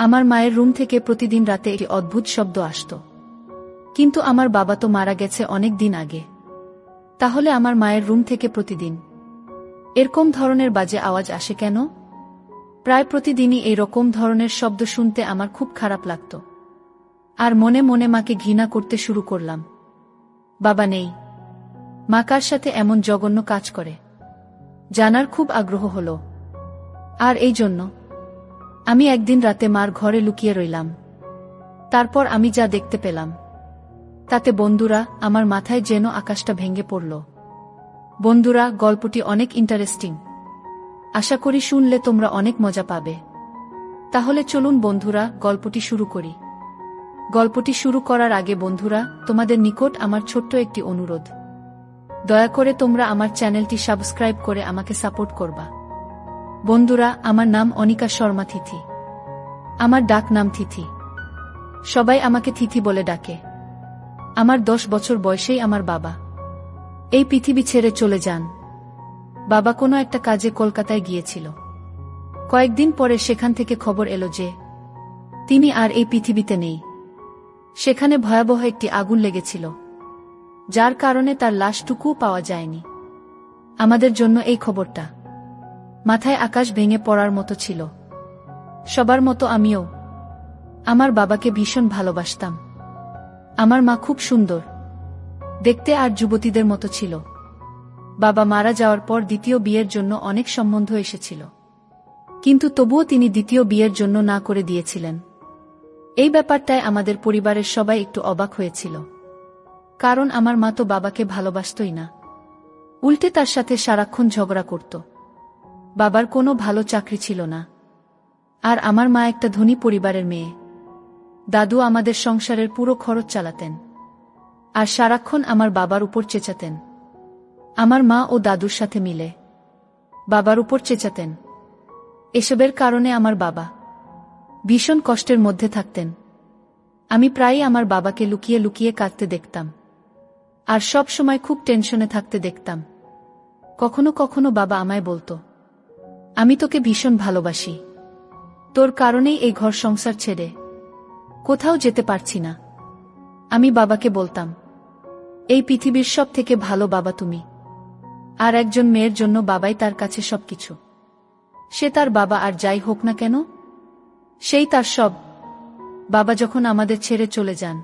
আমার মায়ের রুম থেকে প্রতিদিন রাতে একটি অদ্ভুত শব্দ আসত। কিন্তু আমার বাবা তো মারা গেছে অনেক দিন আগে। তাহলে আমার মায়ের রুম থেকে প্রতিদিন এরকম ধরনের বাজে আওয়াজ আসে কেন? প্রায় প্রতিদিনই এই রকম ধরনের শব্দ শুনতে আমার খুব খারাপ লাগত। আর মনে মনে মাকে ঘৃণা করতে শুরু করলাম। বাবা নেই, মা কার সাথে এমন জঘন্য কাজ করে জানার খুব আগ্রহ হলো। আর এই জন্য আমি একদিন রাতে মার ঘরে লুকিয়ে রইলাম। তারপর আমি যা দেখতে পেলাম তাতে বন্ধুরা আমার মাথায় যেন আকাশটা ভেঙে পড়ল। বন্ধুরা, গল্পটি অনেক ইন্টারেস্টিং। আশা করি শুনলে তোমরা অনেক মজা পাবে। তাহলে চলুন বন্ধুরা, গল্পটি শুরু করি। গল্পটি শুরু করার আগে বন্ধুরা, তোমাদের নিকট আমার ছোট্ট একটি অনুরোধ। দয়া করে তোমরা আমার চ্যানেলটি সাবস্ক্রাইব করে আমাকে সাপোর্ট করবা। বন্ধুরা, আমার নাম অনিকা শর্মা তিথি। আমার ডাক নাম তিথি। সবাই আমাকে তিথি বলে ডাকে। আমার 10 বছর বয়সেই আমার বাবা এই পৃথিবী ছেড়ে চলে যান। বাবা কোনো একটা কাজে কলকাতায় গিয়েছিল। কয়েকদিন পরে সেখান থেকে খবর এলো যে তিনি আর এই পৃথিবীতে নেই। সেখানে ভয়াবহ একটি আগুন লেগেছিল, যার কারণে তার লাশটুকুও পাওয়া যায়নি। আমাদের জন্য এই খবরটা মাথায় আকাশ ভেঙে পড়ার মতো ছিল। সবার মতো আমিও আমার বাবাকে ভীষণ ভালোবাসতাম। আমার মা খুব সুন্দর দেখতে আর যুবতীদের মতো ছিল। বাবা মারা যাওয়ার পর দ্বিতীয় বিয়ের জন্য অনেক সম্বন্ধ এসেছিল, কিন্তু তবুও তিনি দ্বিতীয় বিয়ের জন্য না করে দিয়েছিলেন। এই ব্যাপারটায় আমাদের পরিবারের সবাই একটু অবাক হয়েছিল, কারণ আমার মা তো বাবাকে ভালোবাসতই না, উল্টে তার সাথে সারাক্ষণ ঝগড়া করত। বাবার কোনো ভালো চাকরি ছিল না, আর আমার মা একটা ধনী পরিবারের মেয়ে। দাদু আমাদের সংসারের পুরো খরচ চালাতেন, আর সারাক্ষণ আমার বাবার উপর চেঁচাতেন। আমার মা ও দাদুর সাথে মিলে বাবার উপর চেঁচাতেন। এসবের কারণে আমার বাবা ভীষণ কষ্টের মধ্যে থাকতেন। আমি প্রায়ই আমার বাবাকে লুকিয়ে লুকিয়ে কাঁদতে দেখতাম, আর সব সময় খুব টেনশনে থাকতে দেখতাম। কখনো কখনো বাবা আমায় বলতো, আমি তোকে ভীষণ ভালোবাসি, তোর কারণেই এই ঘর সংসার ছেড়ে কোথাও যেতে পারছি না। আমি বাবাকে বলতাম, এই পৃথিবীর সব থেকে ভালো বাবা তুমি। আর একজন মেয়ের জন্য বাবাই তার কাছে সবকিছু। সে তার বাবা আর যাই হোক না কেন, সেই তার সব। বাবা যখন আমাদের ছেড়ে চলে যান,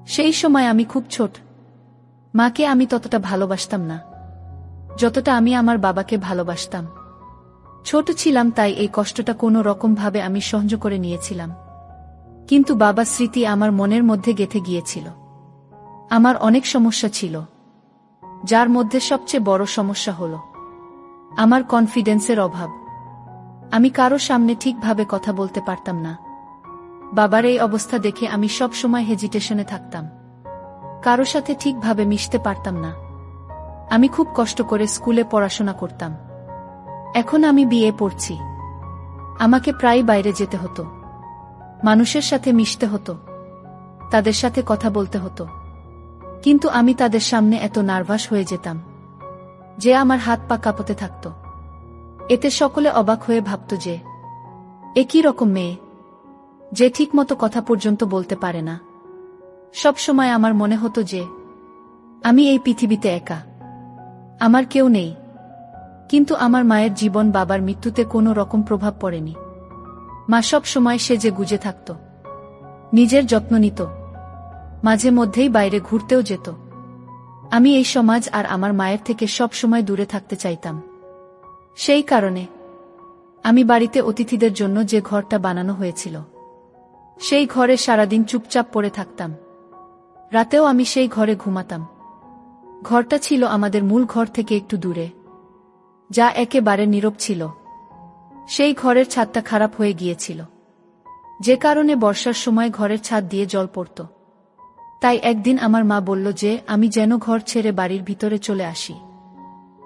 সেই সময় আমি খুব ছোট। মাকে আমি ততটা ভালোবাসতাম না যতটা আমি আমার বাবাকে ভালোবাসতাম। ছোট ছিলাম, তাই এই কষ্টটা কোনো রকমভাবে আমি সহ্য করে নিয়েছিলাম। কিন্তু বাবার স্মৃতি আমার মনের মধ্যে গেঁথে গিয়েছিল। আমার অনেক সমস্যা ছিল, যার মধ্যে সবচেয়ে বড় সমস্যা হল আমার কনফিডেন্সের অভাব। আমি কারো সামনে ঠিকভাবে কথা বলতে পারতাম না। বাবার এই অবস্থা দেখে আমি সব সময় হেজিটেশনে থাকতাম, কারো সাথে ঠিকভাবে মিশতে পারতাম না। আমি খুব কষ্ট করে স্কুলে পড়াশোনা করতাম। এখন আমি বিএ পড়ছি। আমাকে প্রায় বাইরে যেতে হতো, মানুষের সাথে মিশতে হতো, তাদের সাথে কথা বলতে হতো। কিন্তু আমি তাদের সামনে এত নার্ভাস হয়ে যেতাম যে আমার হাত পা কাঁপতে থাকত। এতে সকলে অবাক হয়ে ভাবত যে এ কি রকম মেয়ে, যে ঠিকমতো কথা পর্যন্ত বলতে পারে না। সব সময় আমার মনে হতো যে আমি এই পৃথিবীতে একা, আমার কেউ নেই। কিন্তু আমার মায়ের জীবন বাবার মৃত্যুতে কোনো রকম প্রভাব পড়েনি। মা সব সময় সেজে গুজে থাকত, নিজের যত্ন নিত, মাঝে মধ্যেই বাইরে ঘুরতেও যেত। আমি এই সমাজ আর আমার মায়ের থেকে সব সময় দূরে থাকতে চাইতাম। সেই কারণে আমি বাড়িতে অতিথিদের জন্য যে ঘরটা বানানো হয়েছিল, সেই ঘরে সারাদিন চুপচাপ পড়ে থাকতাম। রাতেও আমি সেই ঘরে ঘুমাতাম। ঘরটা ছিল আমাদের মূল ঘর থেকে একটু দূরে, যা একেবারে নীরব ছিল। সেই ঘরের ছাদটা খারাপ হয়ে গিয়েছিল, যে কারণে বর্ষার সময় ঘরের ছাদ দিয়ে জল পড়ত। তাই একদিন আমার মা বলল যে আমি যেন ঘর ছেড়ে বাড়ির ভিতরে চলে আসি,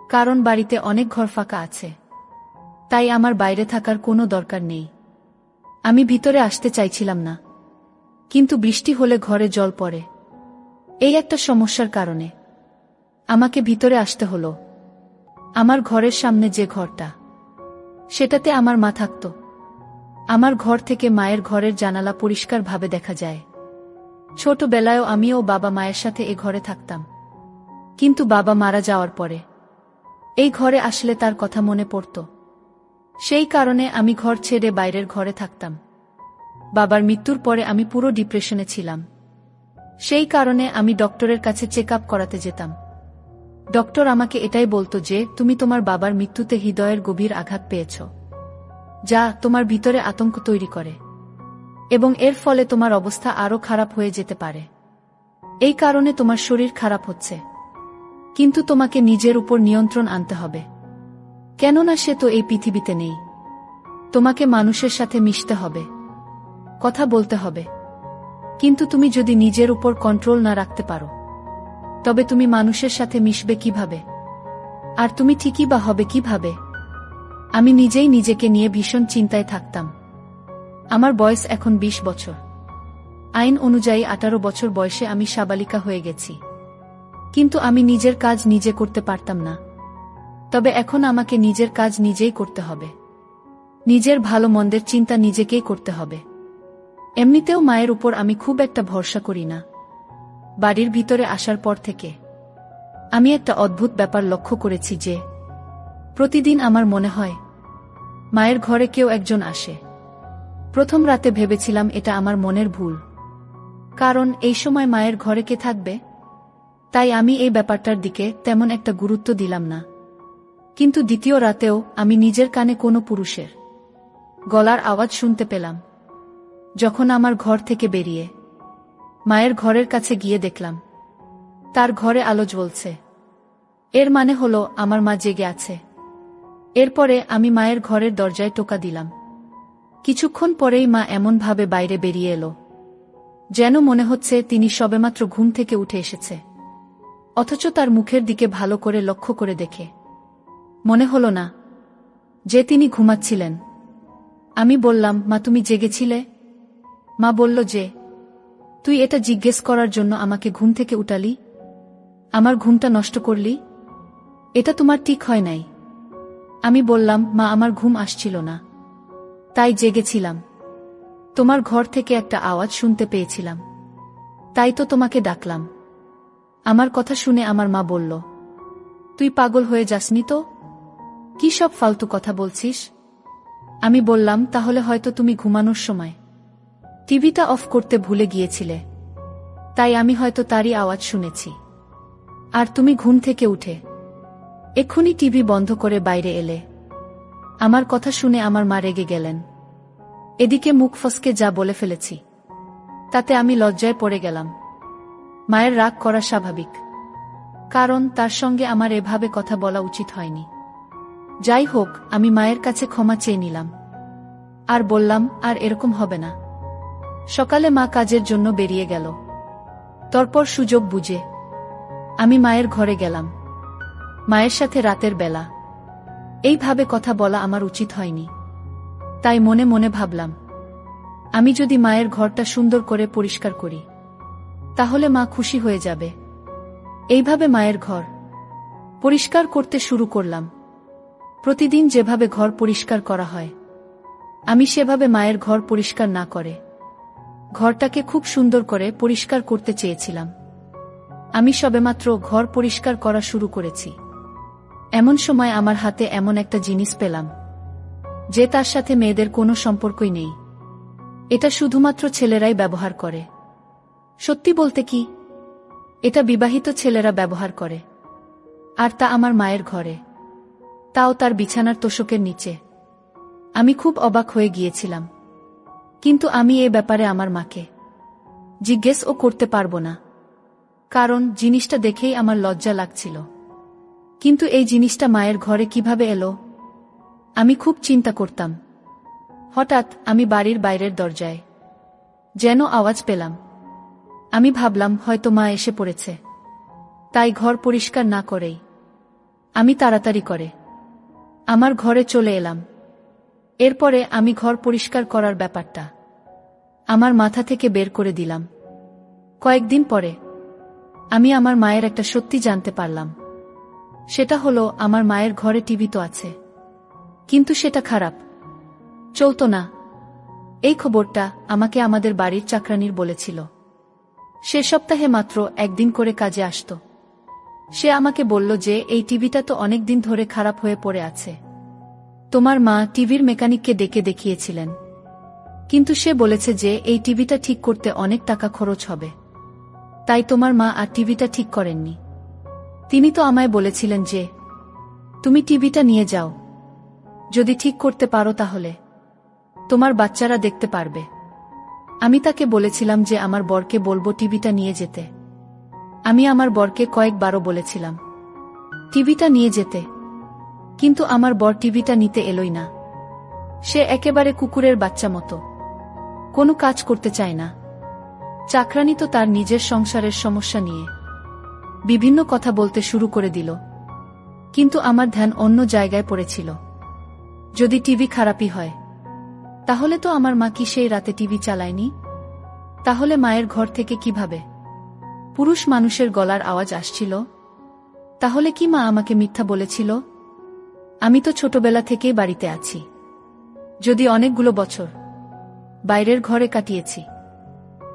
কারণ বাড়িতে অনেক ঘর ফাঁকা আছে। তাই আমার বাইরে থাকার কোনো দরকার নেই। আমি ভিতরে আসতে চাইছিলাম না, কিন্তু বৃষ্টি হলে ঘরে জল পড়ে। এই একটা সমস্যার কারণে আমাকে ভিতরে আসতে হলো। আমার ঘরের সামনে যে ঘরটা, সেটাতে আমার মা থাকত। আমার ঘর থেকে মায়ের ঘরের জানালা পরিষ্কারভাবে দেখা যায়। ছোটবেলায়ও আমি ও বাবা মায়ের সাথে এ ঘরে থাকতাম, কিন্তু বাবা মারা যাওয়ার পরে এই ঘরে আসলে তার কথা মনে পড়ত। সেই কারণে আমি ঘর ছেড়ে বাইরের ঘরে থাকতাম। বাবার মৃত্যুর পরে আমি পুরো ডিপ্রেশনে ছিলাম। সেই কারণে আমি ডক্টরের কাছে চেক আপ করাতে যেতাম। ডক্টর আমাকে এটাই বলতো যে তুমি তোমার বাবার মৃত্যুতে হৃদয়ের গভীর আঘাত পেয়েছ, যা তোমার ভিতরে আতঙ্ক তৈরি করে, এবং এর ফলে তোমার অবস্থা আরও খারাপ হয়ে যেতে পারে। এই কারণে তোমার শরীর খারাপ হচ্ছে, কিন্তু তোমাকে নিজের উপর নিয়ন্ত্রণ আনতে হবে, কেননা সে তো এই পৃথিবীতে নেই। তোমাকে মানুষের সাথে মিশতে হবে, কথা বলতে হবে, কিন্তু তুমি যদি নিজের উপর কন্ট্রোল না রাখতে পারো, তবে তুমি মানুষের সাথে মিশবে কিভাবে? আর তুমি ঠিকই বা হবে কিভাবে? আমি নিজেই নিজেকে নিয়ে ভীষণ চিন্তায় থাকতাম। আমার বয়স এখন 20 বছর। আইন অনুযায়ী 18 বছর বয়সে আমি সাবালিকা হয়ে গেছি, কিন্তু আমি নিজের কাজ নিজে করতে পারতাম না। তবে এখন আমাকে নিজের কাজ নিজেই করতে হবে। নিজের ভালো মন্দের চিন্তা নিজেকেই করতে হবে। এমনিতেও মায়ের উপর আমি খুব একটা ভরসা করি না। বাড়ির ভিতরে আসার পর থেকে আমি একটা অদ্ভুত ব্যাপার লক্ষ্য করেছি যে প্রতিদিন আমার মনে হয় মায়ের ঘরে কেউ একজন আসে। প্রথম রাতে ভেবেছিলাম এটা আমার মনের ভুল, কারণ এই সময় মায়ের ঘরে কে থাকবে, তাই আমি এই ব্যাপারটার দিকে তেমন একটা গুরুত্ব দিলাম না। কিন্তু দ্বিতীয় রাতেও আমি নিজের কানে কোনো পুরুষের গলার আওয়াজ শুনতে পেলাম। যখন আমার ঘর থেকে বেরিয়ে মায়ের ঘরের কাছে গিয়ে দেখলাম তার ঘরে আলো জ্বলছে। এর মানে হলো আমার মা জেগে আছে। এরপরে আমি মায়ের ঘরের দরজায় টোকা দিলাম। কিছুক্ষণ পরেই মা এমনভাবে বাইরে বেরিয়ে এলো, যেন মনে হচ্ছে তিনি সবেমাত্র ঘুম থেকে উঠে এসেছে। অথচ তার মুখের দিকে ভালো করে লক্ষ্য করে দেখে মনে হলো না যে তিনি ঘুমাচ্ছিলেন। আমি বললাম, মা তুমি জেগেছিলে? মা বলল যে, তুই এটা জিজ্ঞেস করার জন্য আমাকে ঘুম থেকে উঠালি? আমার ঘুমটা নষ্ট করলি? এটা তোমার ঠিক হয় নাই। আমি বললাম, মা আমার ঘুম আসছিল না, তাই জেগেছিলাম। তোমার ঘর থেকে একটা আওয়াজ শুনতে পেয়েছিলাম, তাই তো তোমাকে ডাকলাম। আমার কথা শুনে আমার মা বলল, তুই পাগল হয়ে যাসনি তো? কি সব ফালতু কথা বলছিস? আমি বললাম, তাহলে হয়তো তুমি ঘুমানোর সময় টিভিটা অফ করতে ভুলে গিয়েছিলে, তাই আমি হয়তো তারই আওয়াজ শুনেছি। আর তুমি ঘুম থেকে উঠে এক্ষুনি টিভি বন্ধ করে বাইরে এলে। আমার কথা শুনে আমার মা রেগে গেলেন। এদিকে মুখ ফসকে যা বলে ফেলেছি তাতে আমি লজ্জায় পড়ে গেলাম। মায়ের রাগ করা স্বাভাবিক, কারণ তার সঙ্গে আমার এভাবে কথা বলা উচিত হয়নি। যাই হোক, আমি মায়ের কাছে ক্ষমা চেয়ে নিলাম আর বললাম, আর এরকম হবে না। সকালে মা কাজের জন্য বেরিয়ে গেল। তারপর সুযোগ বুঝে আমি মায়ের ঘরে গেলাম। মায়ের সাথে রাতের বেলা এইভাবে কথা বলা আমার উচিত হয়নি। তাই মনে মনে ভাবলাম, আমি যদি মায়ের ঘরটা সুন্দর করে পরিষ্কার করি তাহলে মা খুশি হয়ে যাবে। এইভাবে মায়ের ঘর পরিষ্কার করতে শুরু করলাম। প্রতিদিন যেভাবে ঘর পরিষ্কার করা হয়, আমি সেভাবে মায়ের ঘর পরিষ্কার না করে ঘরটাকে খুব সুন্দর করে পরিষ্কার করতে চেয়েছিলাম। আমি সবেমাত্র ঘর পরিষ্কার করা শুরু করেছি, এমন সময় আমার হাতে এমন একটা জিনিস পেলাম যে তার সাথে মেয়েদের কোনো সম্পর্কই নেই। এটা শুধুমাত্র ছেলেরাই ব্যবহার করে। সত্যি বলতে কি, এটা বিবাহিত ছেলেরা ব্যবহার করে, আর তা আমার মায়ের ঘরে, তাও তার বিছানার তোশকের নিচে। আমি খুব অবাক হয়ে গিয়েছিলাম, কিন্তু আমি এ ব্যাপারে আমার মাকে জিজ্ঞেসও করতে পারবো না, কারণ জিনিসটা দেখেই আমার লজ্জা লাগছিল। কিন্তু এই জিনিসটা মায়ের ঘরে কিভাবে এলো আমি খুব চিন্তা করতাম। হঠাৎ আমি বাড়ির বাইরের দরজায় যেন আওয়াজ পেলাম। আমি ভাবলাম হয়তো মা এসে পড়েছে, তাই ঘর পরিষ্কার না করেই আমি তাড়াতাড়ি করে আমার ঘরে চলে এলাম। এরপরে আমি ঘর পরিষ্কার করার ব্যাপারটা আমার মাথা থেকে বের করে দিলাম। কয়েকদিন পরে আমি আমার মায়ের একটা সত্যি জানতে পারলাম। সেটা হলো, আমার মায়ের ঘরে টিভি তো আছে, কিন্তু সেটা খারাপ চলতো না। এই খবরটা আমাকে আমাদের বাড়ির চাকরানির বলেছিল। সে সপ্তাহে মাত্র একদিন করে কাজে আসত। সে আমাকে বলল যে এই টিভিটা তো অনেক দিন ধরে খারাপ হয়ে পড়ে আছে। তোমার মা টিভির মেকানিককে ডেকে দেখিয়েছিলেন, কিন্তু সে বলেছে যে এই টিভিটা ঠিক করতে অনেক টাকা খরচ হবে। তাই তোমার মা আর টিভিটা ঠিক করেননি। তিনি তো আমায় বলেছিলেন যে তুমি টিভিটা নিয়ে যাও, যদি ঠিক করতে পারো তাহলে তোমার বাচ্চারা দেখতে পারবে। আমি তাকে বলেছিলাম যে আমার বরকে বলবো টিভিটা নিয়ে যেতে। আমি আমার বরকে কয়েকবারও বলেছিলাম টিভিটা নিয়ে যেতে, কিন্তু আমার বর টিভিটা নিতে এলোই না। সে একেবারে কুকুরের বাচ্চা মতো, কোনো কাজ করতে চায় না। চাকরানী তো তার নিজের সংসারের সমস্যা নিয়ে বিভিন্ন কথা বলতে শুরু করে দিল, কিন্তু আমার ধ্যান অন্য জায়গায় পড়েছিল। যদি টিভি খারাপই হয়, তাহলে তো আমার মা কি সেই রাতে টিভি চালায়নি? তাহলে মায়ের ঘর থেকে কিভাবে পুরুষ মানুষের গলার আওয়াজ আসছিল? তাহলে কি মা আমাকে মিথ্যা বলেছিল? আমি তো ছোটবেলা থেকেই বাড়িতে আছি, যদি অনেকগুলো বছর বাইরের ঘরে কাটিয়েছি,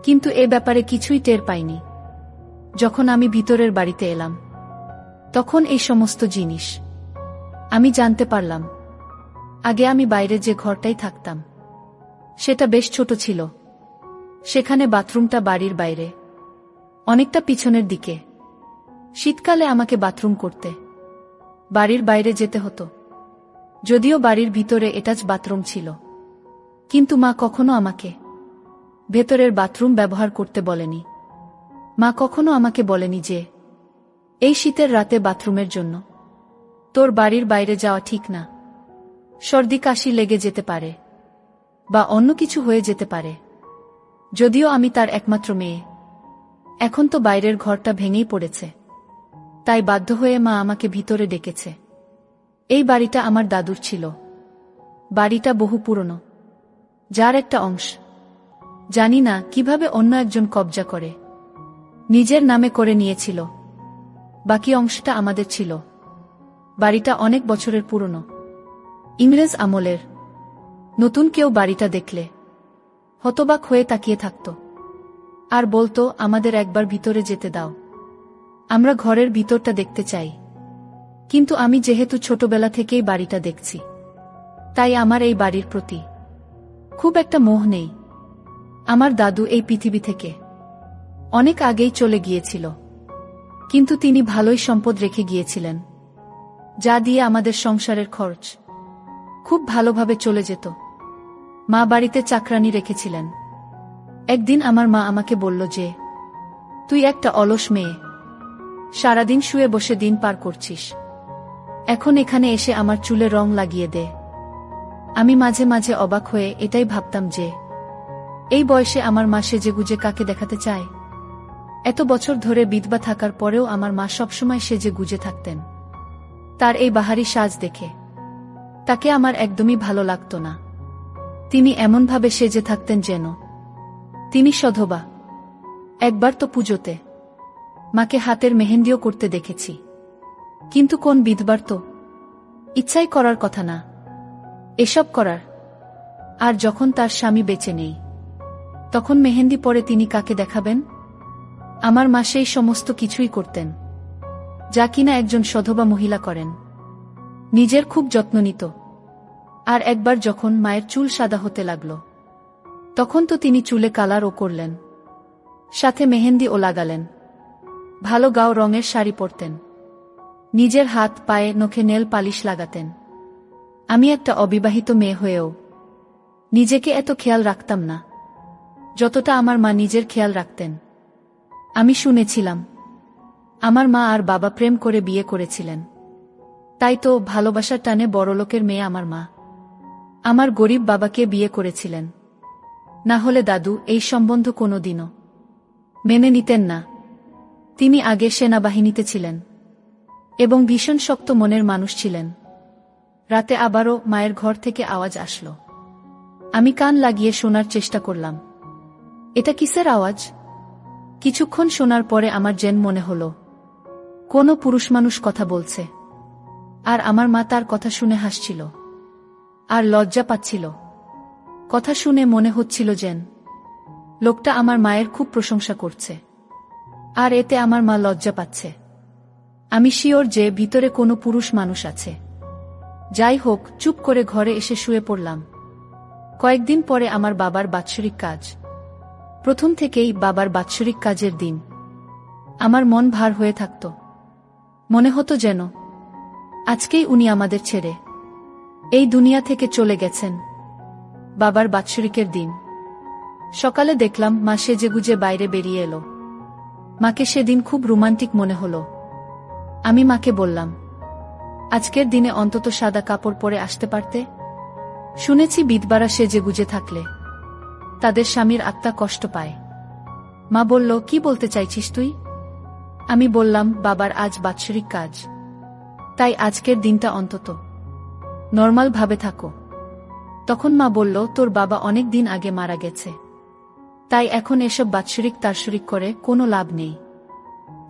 কিন্তু এ ব্যাপারে কিছুই টের পাইনি। যখন আমি ভিতরের বাড়িতে এলাম, তখন এই সমস্ত জিনিস আমি জানতে পারলাম। আগে আমি বাইরে যে ঘরটাই থাকতাম, সেটা বেশ ছোট ছিল। সেখানে বাথরুমটা বাড়ির বাইরে, অনেকটা পিছনের দিকে। শীতকালে আমাকে বাথরুম করতে বাড়ির বাইরে যেতে হতো। যদিও বাড়ির ভিতরে অ্যাটাচ বাথরুম ছিল, কিন্তু মা কখনো আমাকে ভেতরের বাথরুম ব্যবহার করতে বলেনি। মা কখনো আমাকে বলেনি যে এই শীতের রাতে বাথরুমের জন্য তোর বাড়ির বাইরে যাওয়া ঠিক না, সর্দি কাশি লেগে যেতে পারে বা অন্য কিছু হয়ে যেতে পারে। যদিও আমি তার একমাত্র মেয়ে, এখন তো বাইরের ঘরটা ভেঙেই পড়েছে, তাই বাধ্য হয়ে মা আমাকে ভিতরে ডেকেছে। এই বাড়িটা আমার দাদুর ছিল। বাড়িটা বহু পুরনো, যার একটা অংশ জানি না কিভাবে অন্য একজন কবজা করে নিজের নামে করে নিয়েছিল। বাকি অংশটা আমাদের ছিল। বাড়িটা অনেক বছরের পুরনো, ইংরেজ আমলের। নতুন কেউ বাড়িটা দেখলে হতবাক হয়ে তাকিয়ে থাকত আর বলতো, আমাদের একবার ভিতরে যেতে দাও, আমরা ঘরের ভিতরটা দেখতে চাই। কিন্তু আমি যেহেতু ছোটবেলা থেকেই বাড়িটা দেখছি, তাই আমার এই বাড়ির প্রতি খুব একটা মোহ নেই। আমার দাদু এই পৃথিবী থেকে অনেক আগেই চলে গিয়েছিল, কিন্তু তিনি ভালোই সম্পদ রেখে গিয়েছিলেন, যা দিয়ে আমাদের সংসারের খরচ খুব ভালোভাবে চলে যেত। মা বাড়িতে চাকরানি রেখেছিলেন। একদিন আমার মা আমাকে বলল যে তুই একটা অলস মেয়ে, সারাদিন শুয়ে বসে দিন পার করছিস, এখন এখানে এসে আমার চুলে রং লাগিয়ে দে। আমি মাঝে মাঝে অবাক হয়ে এটাই ভাবতাম যে এই বয়সে আমার মা সেজেগুজে কাকে দেখাতে চায়। এত বছর ধরে বিধবা থাকার পরেও আমার মা সবসময় সেজে গুজে থাকতেন। তার এই বাহারি সাজ দেখে তাকে আমার একদমই ভালো লাগতো না। তিনি এমনভাবে সেজে থাকতেন যেন তিনি সধবা। একবার তো পুজোতে মাকে হাতের মেহেন্দিও করতে দেখেছি, কিন্তু কোন বিধবার তো ইচ্ছাই করার কথা না এসব করার। আর যখন তার স্বামী বেঁচে নেই, তখন মেহেন্দি পরে তিনি কাকে দেখাবেন? আমার মা সেই সমস্ত কিছুই করতেন যা কিনা একজন সধবা মহিলা করেন। নিজের খুব যত্ন নিত। আর একবার যখন মায়ের চুল সাদা হতে লাগল, তখন তো তিনি চুলে কালারও করলেন, সাথে মেহেন্দিও লাগালেন। ভালো গাও রঙের শাড়ি পরতেন, নিজের হাত পায়ে নখে নেল পালিশ লাগাতেন। আমি একটা অবিবাহিত মেয়ে হয়েও নিজেকে এত খেয়াল রাখতাম না যতটা আমার মা নিজের খেয়াল রাখতেন। আমি শুনেছিলাম আমার মা আর বাবা প্রেম করে বিয়ে করেছিলেন, তাই তো ভালোবাসার টানে বড়লোকের মেয়ে আমার মা আমার গরিব বাবাকে বিয়ে করেছিলেন। না হলে দাদু এই সম্বন্ধ কোনোদিনও মেনে নিতেন না। তিনি আগে সেনাবাহিনীতে ছিলেন এবং ভীষণ শক্ত মনের মানুষ ছিলেন। রাতে আবারও মায়ের ঘর থেকে আওয়াজ আসলো। আমি কান লাগিয়ে শোনার চেষ্টা করলাম, এটা কিসের আওয়াজ? কিছুক্ষণ শোনার পরে আমার যেন মনে হলো কোনো পুরুষ মানুষ কথা বলছে, আর আমার মা তার কথা শুনে হাসছিল আর লজ্জা পাচ্ছিল। কথা শুনে মনে হচ্ছিল যেন লোকটা আমার মায়ের খুব প্রশংসা করছে, আর এতে আমার মা লজ্জা পাচ্ছে। আমি শিওর যে ভিতরে কোনো পুরুষ মানুষ আছে। যাই হোক, চুপ করে ঘরে এসে শুয়ে পড়লাম। কয়েকদিন পরে আমার বাবার বাৎসরিক কাজ। প্রথম থেকেই বাবার বাৎসরিক কাজের দিন আমার মন ভার হয়ে থাকত। মনে হতো যেন আজকেই উনি আমাদের ছেড়ে এই দুনিয়া থেকে চলে গেছেন। বাবার বাৎসরিকের দিন সকালে দেখলাম মা সেজেগুজে বাইরে বেরিয়ে এলো। মাকে সেদিন খুব রোমান্টিক মনে হলো। আমি মাকে বললাম, আজকের দিনে অন্তত সাদা কাপড় পরে আসতে পারতে। শুনেছি বিধবারা সেজেগুজে থাকলে তাদের স্বামীর আত্মা কষ্ট পায়। মা বলল, কি বলতে চাইছিস তুই? আমি বললাম, বাবার আজ বাৎসরিক কাজ, তাই আজকের দিনটা অন্তত নর্মাল ভাবে থাকো। তখন মা বলল, তোর বাবা অনেক দিন আগে মারা গেছে, তাই এখন এসব বাৎসরিক তাৎসরিক করে কোনো লাভ নেই।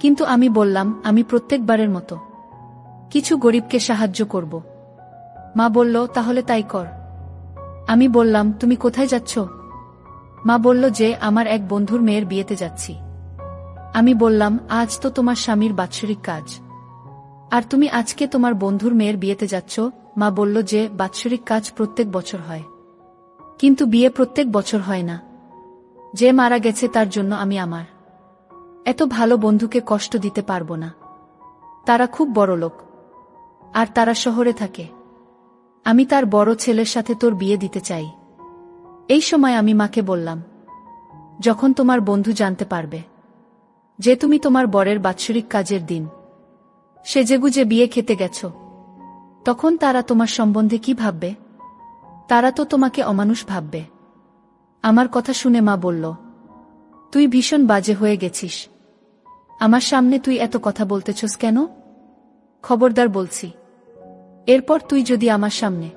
কিন্তু আমি বললাম, আমি প্রত্যেকবারের মতো কিছু গরিবকে সাহায্য করব। মা বলল, তাহলে তাই কর। আমি বললাম, তুমি কোথায় যাচ্ছ? মা বলল যে আমার এক বন্ধুর মেয়ের বিয়েতে যাচ্ছি। আমি বললাম, আজ তো তোমার স্বামীর বাৎসরিক কাজ, আর তুমি আজকে তোমার বন্ধুর মেয়ের বিয়েতে যাচ্ছ। মা বলল যে বাৎসরিক কাজ প্রত্যেক বছর হয়, কিন্তু বিয়ে প্রত্যেক বছর হয় না। যে মারা গেছে তার জন্য আমি আমার এত ভালো বন্ধুকে কষ্ট দিতে পারবো না। তারা খুব বড় লোক, আর তারা শহরে থাকে। আমি তার বড় ছেলের সাথে তোর বিয়ে দিতে চাই। এই সময় আমি মাকে বললাম, যখন তোমার বন্ধু জানতে পারবে যে তুমি তোমার বরের বাৎসরিক কাজের দিন সেজেগুজে বিয়ে খেতে গেছ, তখন তারা তোমার সম্বন্ধে কি ভাববে? তারা তো তোমাকে অমানুষ ভাববে। আমার কথা শুনে মা বলল, তুই ভীষণ বাজে হয়ে গেছিস। আমার সামনে তুই এত কথা বলতেছস কেন? খবরদার বলছি, এরপর তুই যদি আমার সামনে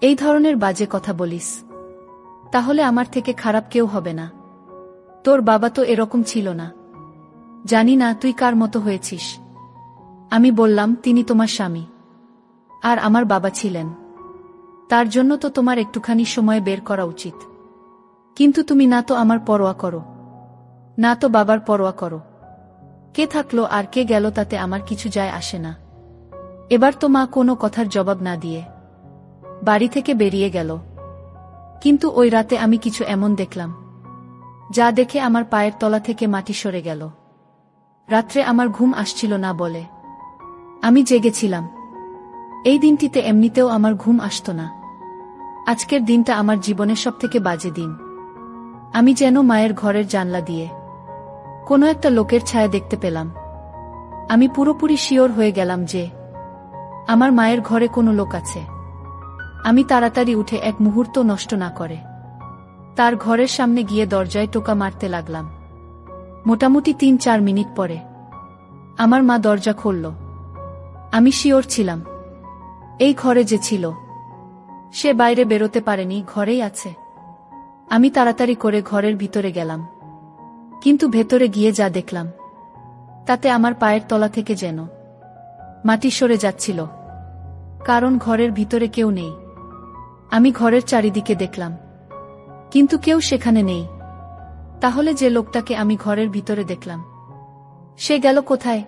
এই ধরনের বাজে কথা বলিস, তাহলে আমার থেকে খারাপ কেউ হবে না। তোর বাবা তো এরকম ছিল না। জানি না তুই কার মতো হয়েছিস। আমি বললাম, তিনি তোমার স্বামী, আর আমার বাবা ছিলেন। তার জন্য তো তোমার একটুখানি সময় বের করা উচিত। কিন্তু তুমি না তো আমার পরোয়া করো, না তো বাবার পরোয়া করো। কে থাকলো আর কে গেল তাতে আমার কিছু যায় আসে না। এবার তো মা কোনো কথার জবাব না দিয়ে বাড়ি থেকে বেরিয়ে গেল। কিন্তু ওই রাতে আমি কিছু এমন দেখলাম যা দেখে আমার পায়ের তলা থেকে মাটি সরে গেল। রাত্রে আমার ঘুম আসছিল না বলে আমি জেগেছিলাম। এই দিনটিতে এমনিতেও আমার ঘুম আসতো না। আজকের দিনটা আমার জীবনের সবথেকে বাজে দিন। আমি যেন মায়ের ঘরের জানলা দিয়ে কোনো একটা লোকের ছায়া দেখতে পেলাম। আমি পুরোপুরি শিওর হয়ে গেলাম যে আমার মায়ের ঘরে কোনো লোক আছে। আমি তাড়াতাড়ি উঠে এক মুহূর্ত নষ্ট না করে তার ঘরের সামনে গিয়ে দরজায় টোকা মারতে লাগলাম। মোটামুটি ৩-৪ মিনিট পরে আমার মা দরজা খুলল। আমি শিওর ছিলাম এই ঘরে যে ছিল সে বাইরে বেরোতে পারেনি, ঘরেই আছে। আমি তাড়াতাড়ি করে ঘরের ভিতরে গেলাম, কিন্তু ভেতরে গিয়ে যা দেখলাম তাতে আমার পায়ের তলা থেকে যেন মাটি সরে যাচ্ছিল, কারণ ঘরের ভিতরে কেউ নেই। আমি ঘরের চারিদিকে দেখলাম, কিন্তু কেউ সেখানে নেই। তাহলে যে লোকটাকে আমি ঘরের ভিতরে দেখলাম সে গেল কোথায়?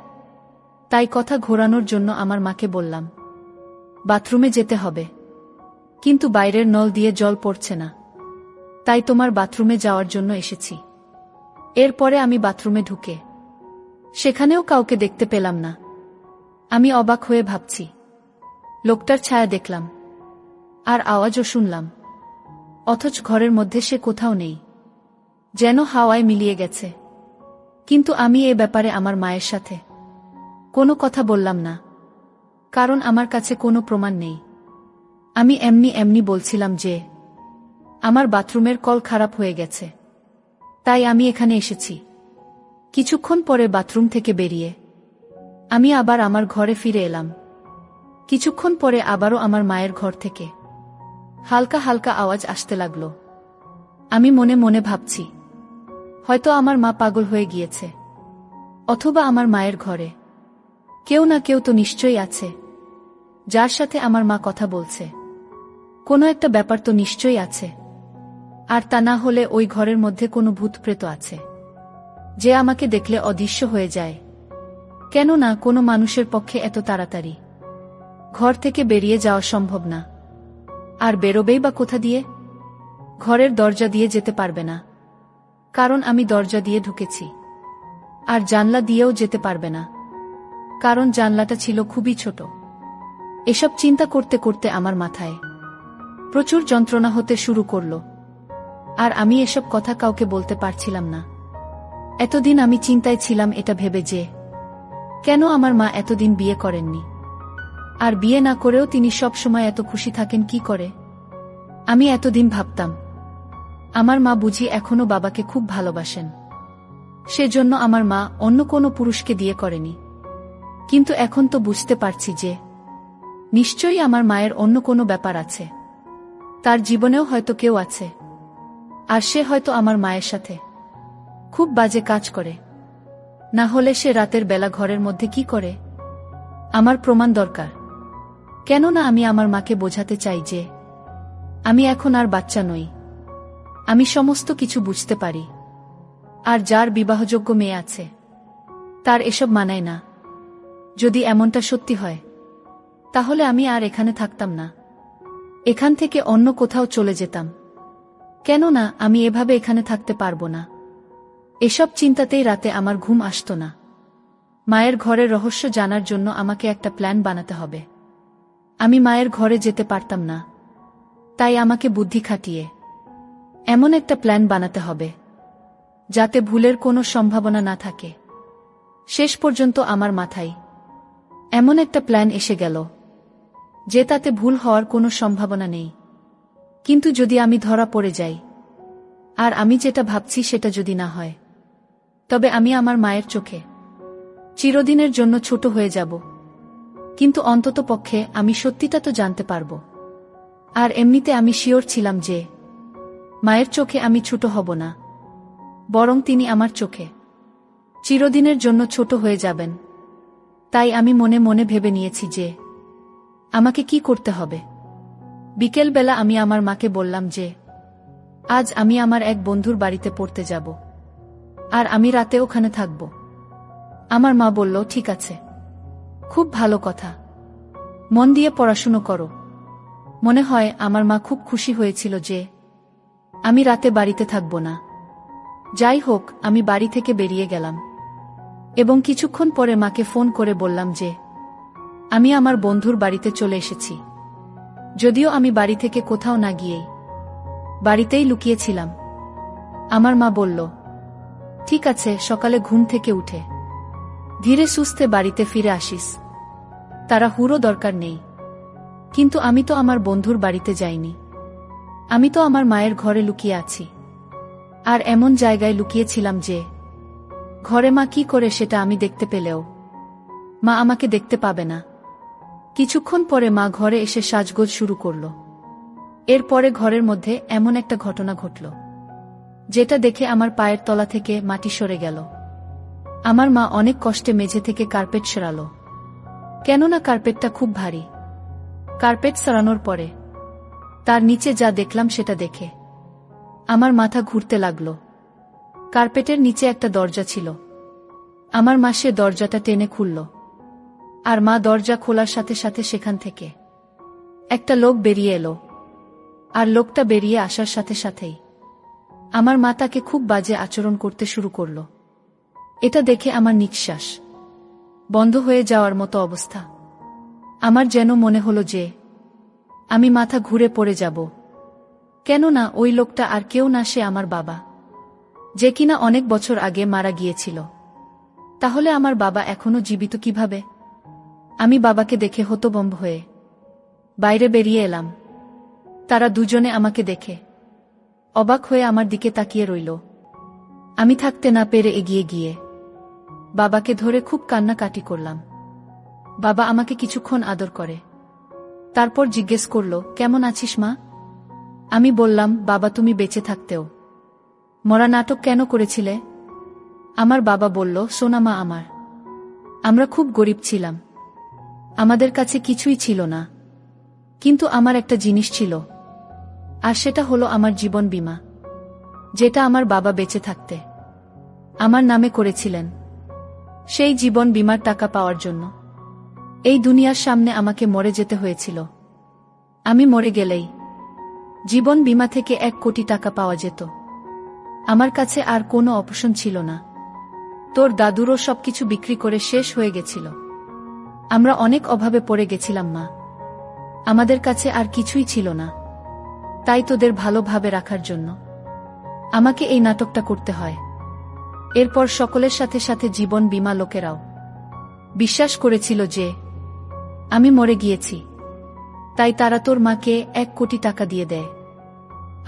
তাই কথা ঘোরানোর জন্য আমার মাকে বললাম, বাথরুমে যেতে হবে, কিন্তু বাইরের নল দিয়ে জল পড়ছে না, তাই তোমার বাথরুমে যাওয়ার জন্য এসেছি। এরপরে আমি বাথরুমে ঢুকে সেখানেও কাউকে দেখতে পেলাম না। আমি অবাক হয়ে ভাবছি, লোকটার ছায়া দেখলাম আর আওয়াজও শুনলাম, অথচ ঘরের মধ্যে সে কোথাও নেই, যেন হাওয়ায় মিলিয়ে গেছে। কিন্তু আমি এ ব্যাপারে আমার মায়ের সাথে কোনো কথা বললাম না, কারণ আমার কাছে কোনো প্রমাণ নেই। আমি এমনি এমনি বলছিলাম যে আমার বাথরুমের কল খারাপ হয়ে গেছে, তাই আমি এখানে এসেছি। কিছুক্ষণ পরে বাথরুম থেকে বেরিয়ে আমি আবার আমার ঘরে ফিরে এলাম। কিছুক্ষণ পরে আবারও আমার মায়ের ঘর থেকে হালকা হালকা আওয়াজ আসতে লাগলো। আমি মনে মনে ভাবছি, হয়তো আমার মা পাগল হয়ে গিয়েছে, অথবা আমার মায়ের ঘরে কেউ না কেউ তো নিশ্চয়ই আছে যার সাথে আমার মা কথা বলছে। কোনো একটা ব্যাপার তো নিশ্চয়ই আছে। আর তা না হলে ওই ঘরের মধ্যে কোনো ভূত প্রেত আছে, যে আমাকে দেখলে অদৃশ্য হয়ে যায়। কেননা কোনো মানুষের পক্ষে এত তাড়াতাড়ি ঘর থেকে বেরিয়ে যাওয়া সম্ভব না। আর বেরোবেই বা কোথা দিয়ে? ঘরের দরজা দিয়ে যেতে পারবে না, কারণ আমি দরজা দিয়ে ঢুকেছি। আর জানলা দিয়েও যেতে পারবে না, কারণ জানলাটা ছিল খুবই ছোট। এসব চিন্তা করতে করতে আমার মাথায় প্রচুর যন্ত্রণা হতে শুরু করল। আর আমি এসব কথা কাউকে বলতে পারছিলাম না। এতদিন আমি চিন্তায় ছিলাম এটা ভেবে যে কেন আমার মা এতদিন বিয়ে করেননি, আর বিয়ে না করেও তিনি সব সময় এত খুশি থাকেন কি করে। আমি এতদিন ভাবতাম আমার মা বুঝি এখনো বাবাকে খুব ভালোবাসেন, সেজন্য আমার মা অন্য কোনো পুরুষকে বিয়ে করেনি। কিন্তু এখন তো বুঝতে পারছি যে নিশ্চয়ই আমার মায়ের অন্য কোনো ব্যাপার আছে। তার জীবনেও হয়তো কেউ আছে, আর সে হয়তো আমার মায়ের সাথে খুব বাজে কাজ করে। না হলে সে রাতের বেলা ঘরের মধ্যে কি করে? আমার প্রমাণ দরকার। কেননা আমি আমার মাকে বোঝাতে চাই যে আমি এখন আর বাচ্চা নই, আমি সমস্ত কিছু বুঝতে পারি। আর যার বিবাহযোগ্য মেয়ে আছে তার এসব মানায় না। যদি এমনটা সত্যি হয় তাহলে আমি আর এখানে থাকতাম না, এখান থেকে অন্য কোথাও চলে যেতাম। কেননা আমি এভাবে এখানে থাকতে পারবো না। এসব চিন্তাতেই রাতে আমার ঘুম আসতো না। মায়ের ঘরের রহস্য জানার জন্য আমাকে একটা প্ল্যান বানাতে হবে। আমি মায়ের ঘরে যেতে পারতাম না, তাই আমাকে বুদ্ধি খাটিয়ে এমন একটা প্ল্যান বানাতে হবে যাতে ভুলের কোনো সম্ভাবনা না থাকে। শেষ পর্যন্ত আমার মাথায় এমন একটা প্ল্যান এসে গেল যে তাতে ভুল হওয়ার কোনো সম্ভাবনা নেই। কিন্তু যদি আমি ধরা পড়ে যাই, আর আমি যেটা ভাবছি সেটা যদি না হয়, তবে আমি আমার মায়ের চোখে চিরদিনের জন্য ছোট হয়ে যাব। কিন্তু অন্তত পক্ষে আমি সত্যিটা তো জানতে পারব। আর এমনিতে আমি শিওর ছিলাম যে মায়ের চোখে আমি ছোট হব না, বরং তিনি আমার চোখে চিরদিনের জন্য ছোট হয়ে যাবেন। তাই আমি মনে মনে ভেবে নিয়েছি যে আমাকে কি করতে হবে। বিকেলবেলা আমি আমার মাকে বললাম যে আজ আমি আমার এক বন্ধুর বাড়িতে পড়তে যাব, আর আমি রাতে ওখানে থাকব। আমার মা বলল, ঠিক আছে, খুব ভালো কথা, মন দিয়ে পড়াশুনো করো। মনে হয় আমার মা খুব খুশি হয়েছিল যে আমি রাতে বাড়িতে থাকব না। যাই হোক, আমি বাড়ি থেকে বেরিয়ে গেলাম এবং কিছুক্ষণ পরে মাকে ফোন করে বললাম যে আমি আমার বন্ধুর বাড়িতে চলে এসেছি। যদিও আমি বাড়ি থেকে কোথাও না গিয়েই বাড়িতেই লুকিয়েছিলাম। আমার মা বলল, ঠিক আছে, সকালে ঘুম থেকে উঠে ধীরে সুস্থে বাড়িতে ফিরে আসিস, তাড়াহুড়ো দরকার নেই। কিন্তু আমি তো আমার বন্ধুর বাড়িতে যাইনি, আমি তো আমার মায়ের ঘরে লুকিয়ে আছি। আর এমন জায়গায় লুকিয়েছিলাম যে ঘরে মা কি করে সেটা আমি দেখতে পেলেও মা আমাকে দেখতে পাবে না। কিছুক্ষণ পরে মা ঘরে এসে সাজগোজ শুরু করল। এরপরে ঘরের মধ্যে এমন একটা ঘটনা ঘটল যেটা দেখে আমার পায়ের তলা থেকে মাটি সরে গেল। আমার মা অনেক কষ্টে মেঝে থেকে কার্পেট সরালো, কেননা কার্পেটটা খুব ভারী। কার্পেট সরানোর পরে তার নিচে যা দেখলাম সেটা দেখে আমার মাথা ঘুরতে লাগলো। কার্পেটের নিচে একটা দরজা ছিল। আমার মা সে দরজাটা টেনে খুলল, আর মা দরজা খোলার সাথে সাথে সেখান থেকে একটা লোক বেরিয়ে এলো। আর লোকটা বেরিয়ে আসার সাথে সাথেই আমার মা তাকে খুব বাজে আচরণ করতে শুরু করল। এটা দেখে আমার নিঃশ্বাস বন্ধ হয়ে যাওয়ার মতো অবস্থা। আমার যেন মনে হলো যে আমি মাথা ঘুরে পড়ে যাব। কেননা ওই লোকটা আর কেউ না, সে আমার বাবা, যে কিনা অনেক বছর আগে মারা গিয়েছিল। তাহলে আমার বাবা এখনো জীবিত কিভাবে? আমি বাবাকে দেখে হতভম্ব হয়ে বাইরে বেরিয়ে এলাম। তারা দুজনে আমাকে দেখে অবাক হয়ে আমার দিকে তাকিয়ে রইল। আমি থাকতে না পেরে এগিয়ে গিয়ে বাবাকে ধরে খুব কান্নাকাটি করলাম। বাবা আমাকে কিছুক্ষণ আদর করে, তারপর জিজ্ঞেস করল, কেমন আছিস মা? আমি বললাম, বাবা, তুমি বেঁচে থাকতেও মরা নাটক কেন করেছিলে? আমার বাবা বলল, সোনা মা আমার, আমরা খুব গরিব ছিলাম, আমাদের কাছে কিছুই ছিল না, কিন্তু আমার একটা জিনিস ছিল, আর সেটা হলো আমার জীবন বীমা। যেটা আমার বাবা বেঁচে থাকতে আমার নামে করেছিলেন, সেই জীবন বীমার টাকা পাওয়ার জন্য। এই দুনিয়ার সামনে আমাকে মরে যেতে হয়েছিল। আমি মরে গেলেই জীবন বীমা থেকে 1 কোটি টাকা পাওয়া যেত। আমার কাছে আর কোনো অপশন ছিল না। তোর দাদুরও সবকিছু বিক্রি করে শেষ হয়ে গেছিল। আমরা অনেক অভাবে পড়ে গেছিলাম মা। আমাদের কাছে আর কিছুই ছিল না। তাই তোদের ভালোভাবে রাখার জন্য আমাকে এই নাটকটা করতে হয়। এরপর সকলের সাথে সাথে জীবন বীমা লোকেরাও বিশ্বাস করেছিল যে আমি মরে গিয়েছি, তাই তারা তোর মাকে 1 কোটি টাকা দিয়ে দেয়।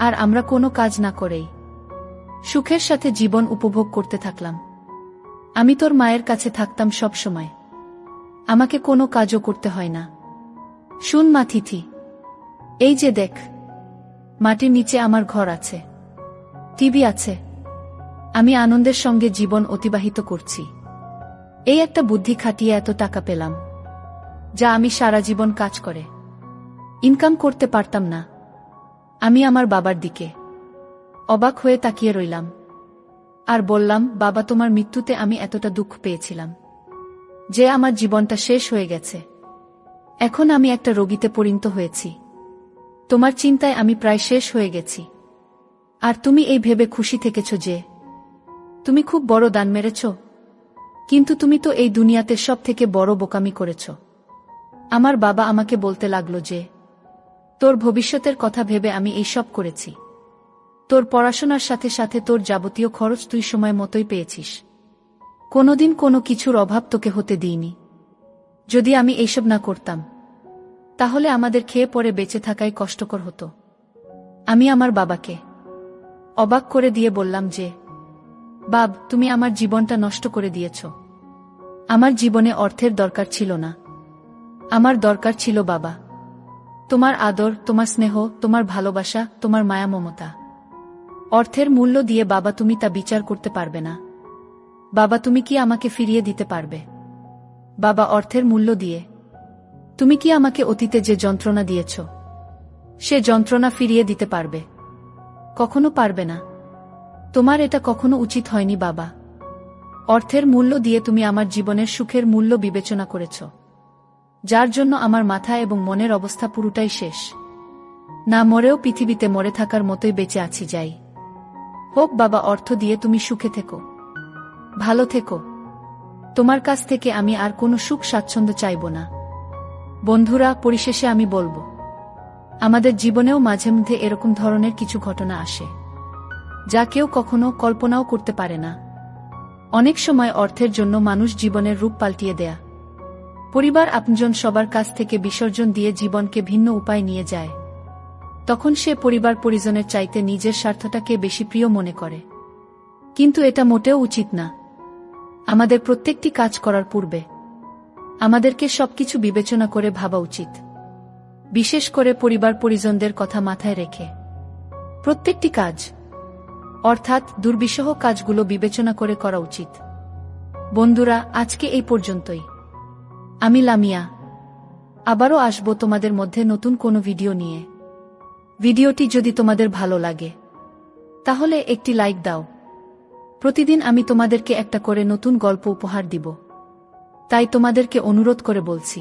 আর আমরা কোনো কাজ না করেই সুখের সাথে জীবন উপভোগ করতে থাকলাম। আমি তোর মায়ের কাছে থাকতাম সব সময়। আমাকে কোনো কাজও করতে হয় না। শুন মা তিথি, এই যে দেখ, মাটির নিচে আমার ঘর আছে, টিভি আছে। আমি আনন্দের সঙ্গে জীবন অতিবাহিত করছি। এই একটা বুদ্ধি খাটিয়ে এত টাকা পেলাম, যা আমি সারা জীবন কাজ করে ইনকাম করতে পারতাম না। আমি আমার বাবার দিকে অবাক হয়ে তাকিয়ে রইলাম আর বললাম, বাবা, তোমার মৃত্যুতে আমি এতটা দুঃখ পেয়েছিলাম যে আমার জীবনটা শেষ হয়ে গেছে। এখন আমি একটা রোগীতে পরিণত হয়েছি। তোমার চিন্তায় আমি প্রায় শেষ হয়ে গেছি। আর তুমি এই ভেবে খুশি থেকেছ যে তুমি খুব বড় দান মেরেছ। কিন্তু তুমি তো এই দুনিয়াতে সব থেকে বড় বোকামি করেছ। আমার বাবা আমাকে বলতে লাগলো যে তোর ভবিষ্যতের কথা ভেবে আমি এই সব করেছি। তোর পড়াশোনার সাথে সাথে তোর যাবতীয় খরচ তুই সময় মতোই পেয়েছিস। কোনোদিন কোনো কিছুর অভাব তোকে হতে দিইনি। যদি আমি এইসব না করতাম, তাহলে আমাদের খেয়ে পরে বেঁচে থাকাই কষ্টকর হতো। আমি আমার বাবাকে অবাক করে দিয়ে বললাম যে, বাব, তুমি আমার জীবনটা নষ্ট করে দিয়েছ। আমার জীবনে অর্থের দরকার ছিল না। আমার দরকার ছিল বাবা, তোমার আদর, তোমার স্নেহ, তোমার ভালোবাসা, তোমার মায়া মমতা। অর্থের মূল্য দিয়ে বাবা তুমি তা বিচার করতে পারবে না। বাবা, তুমি কি আমাকে ফিরিয়ে দিতে পারবে? বাবা, অর্থের মূল্য দিয়ে তুমি কি আমাকে অতীতে যে যন্ত্রণা দিয়েছ, সে যন্ত্রণা ফিরিয়ে দিতে পারবে? কখনো পারবে না। তোমার এটা কখনো উচিত হয়নি বাবা। অর্থের মূল্য দিয়ে তুমি আমার জীবনের সুখের মূল্য বিবেচনা করেছ, যার জন্য আমার মাথা এবং মনের অবস্থা পুরোটাই শেষ। না মরেও পৃথিবীতে মরে থাকার মতোই বেঁচে আছি। যাই হোক বাবা, অর্থ দিয়ে তুমি সুখে থেকো, ভালো থেকো। তোমার কাছ থেকে আমি আর কোনো সুখ স্বাচ্ছন্দ্য চাইব না। বন্ধুরা, পরিশেষে আমি বলবো, আমাদের জীবনেও মাঝে মধ্যে এরকম ধরনের কিছু ঘটনা আসে, যা কেউ কখনো কল্পনাও করতে পারে না। অনেক সময় অর্থের জন্য মানুষ জীবনের রূপ পাল্টিয়ে দেয়া, পরিবার, আপনজন সবার কাছ থেকে বিসর্জন দিয়ে জীবনকে ভিন্ন উপায় নিয়ে যায়। তখন সে পরিবার পরিজনের চাইতে নিজের স্বার্থটাকে বেশি প্রিয় মনে করে। কিন্তু এটা মোটেও উচিত না। আমাদের প্রত্যেকটি কাজ করার পূর্বে আমাদেরকে সবকিছু বিবেচনা করে ভাবা উচিত, বিশেষ করে পরিবার পরিজনদের কথা মাথায় রেখে। প্রত্যেকটি কাজ, অর্থাৎ দুর্বিষহ কাজগুলো বিবেচনা করে করা উচিত। বন্ধুরা, আজকে এই পর্যন্তই। আমি লামিয়া আবারও আসব তোমাদের মধ্যে নতুন কোনো ভিডিও নিয়ে। ভিডিওটি যদি তোমাদের ভালো লাগে, তাহলে একটি লাইক দাও। প্রতিদিন আমি তোমাদেরকে একটা করে নতুন গল্প উপহার দিব। তাই তোমাদেরকে অনুরোধ করে বলছি,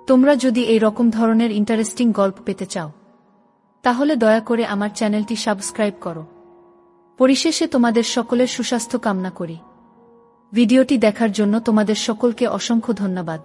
তোমরা যদি এই রকম ধরনের ইন্টারেস্টিং গল্প পেতে চাও, তাহলে দয়া করে আমার চ্যানেলটি সাবস্ক্রাইব করো। পরিশেষে তোমাদের সকলের সুস্বাস্থ্য কামনা করি। ভিডিওটি দেখার জন্য তোমাদের সকলকে অসংখ্য ধন্যবাদ।